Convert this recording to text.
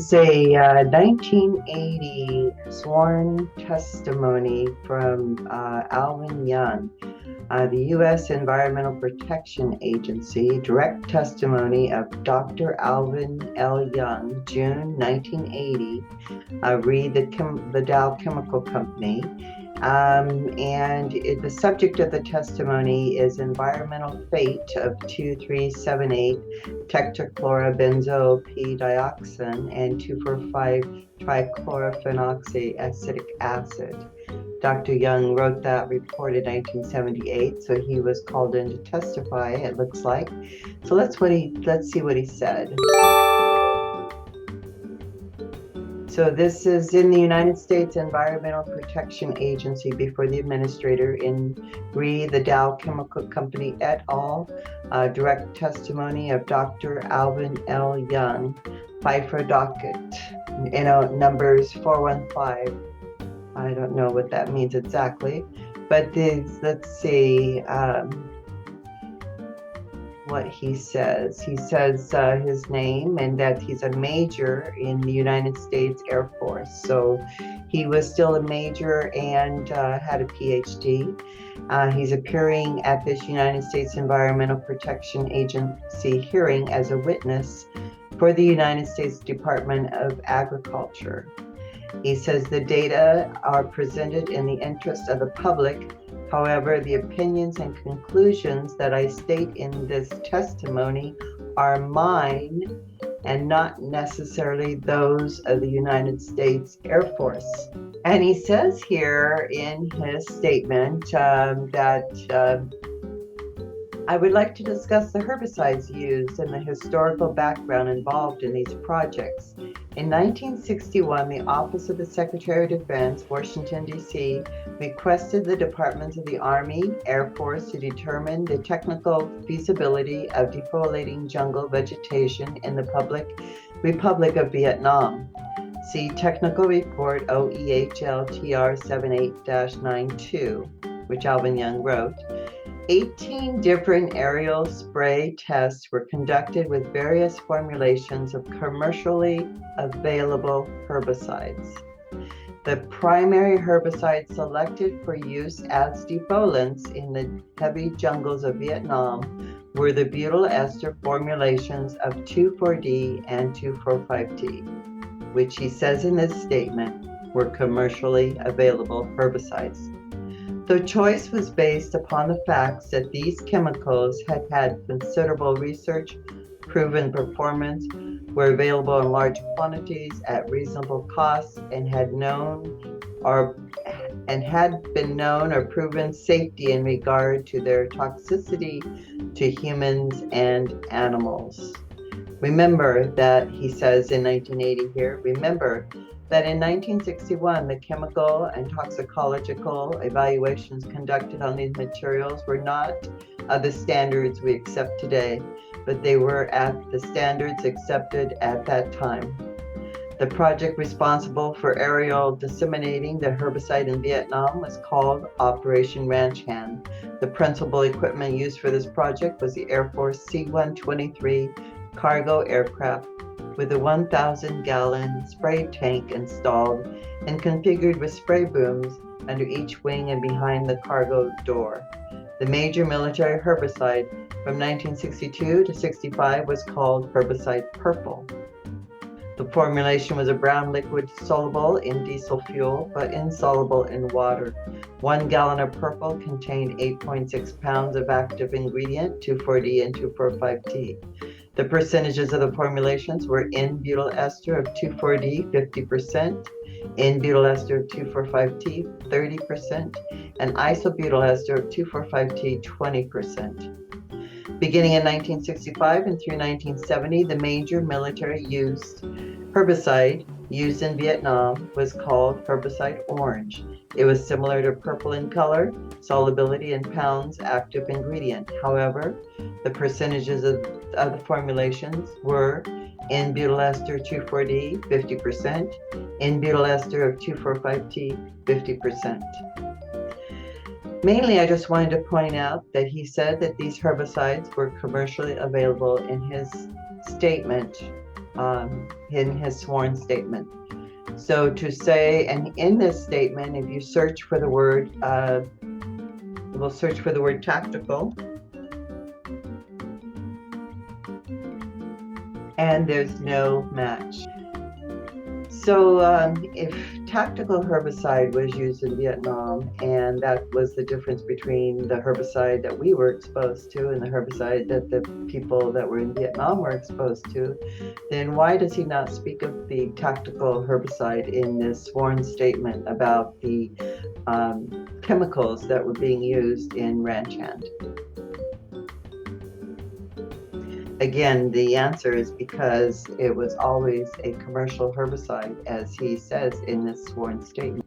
is a 1980 sworn testimony from Alvin Young, the U.S. Environmental Protection Agency, direct testimony of Dr. Alvin L. Young, June 1980, re the Dow Chemical Company. The subject of the testimony is environmental fate of 2378 tetrachlorobenzopdioxin and 2,4,5-trichlorophenoxyacetic acid. Dr. Young wrote that report in 1978, so he was called in to testify, it looks like. So let's see what he said. So this is in the United States Environmental Protection Agency before the administrator in re the Dow Chemical Company et al. Direct testimony of Dr. Alvin L. Young, FIFRA docket, numbers 415. I don't know what that means exactly, but let's see what he says. He says his name and that he's a major in the United States Air Force. So he was still a major and had a PhD. He's appearing at this United States Environmental Protection Agency hearing as a witness for the United States Department of Agriculture. He says the data are presented in the interest of the public. However, the opinions and conclusions that I state in this testimony are mine and not necessarily those of the United States Air Force. And he says here in his statement that I would like to discuss the herbicides used and the historical background involved in these projects. In 1961, the Office of the Secretary of Defense, Washington, D.C., requested the Departments of the Army, Air Force to determine the technical feasibility of defoliating jungle vegetation in the Republic of Vietnam. See Technical Report OEHL-TR78-92, which Alvin Young wrote. 18 different aerial spray tests were conducted with various formulations of commercially available herbicides. The primary herbicides selected for use as defoliants in the heavy jungles of Vietnam were the butyl ester formulations of 2,4-D and 2,4,5-T, which he says in this statement were commercially available herbicides. The choice was based upon the facts that these chemicals had had considerable research, proven performance, were available in large quantities at reasonable costs, and had been known or proven safety in regard to their toxicity to humans and animals. Remember that, he says in 1980 here, remember that in 1961, the chemical and toxicological evaluations conducted on these materials were not of the standards we accept today, but they were at the standards accepted at that time. The project responsible for aerial disseminating the herbicide in Vietnam was called Operation Ranch Hand. The principal equipment used for this project was the Air Force C-123 cargo aircraft with a 1,000-gallon spray tank installed and configured with spray booms under each wing and behind the cargo door. The major military herbicide from 1962 to 65 was called herbicide purple. The formulation was a brown liquid soluble in diesel fuel but insoluble in water. 1 gallon of purple contained 8.6 pounds of active ingredient, 2,4-D and 2,4,5-T. The percentages of the formulations were n-butyl ester of 2,4-D, 50%, n-butyl ester of 2,4,5-T, 30%, and isobutyl ester of 2,4,5-T, 20%. Beginning in 1965 and through 1970, the major military used herbicide used in Vietnam was called herbicide orange. It was similar to purple in color, solubility in pounds, active ingredient. However, the percentages of the formulations were n-butyl ester 2,4-D, 50%, n-butyl ester of 2,4,5-T, 50%. Mainly, I just wanted to point out that he said that these herbicides were commercially available in his statement in his sworn statement. So to say, and in this statement, if you search for the word, we'll search for the word tactical, and there's no match. So if tactical herbicide was used in Vietnam, and that was the difference between the herbicide that we were exposed to and the herbicide that the people that were in Vietnam were exposed to, then why does he not speak of the tactical herbicide in this sworn statement about the chemicals that were being used in ranch hand? Again, the answer is because it was always a commercial herbicide, as he says in this sworn statement.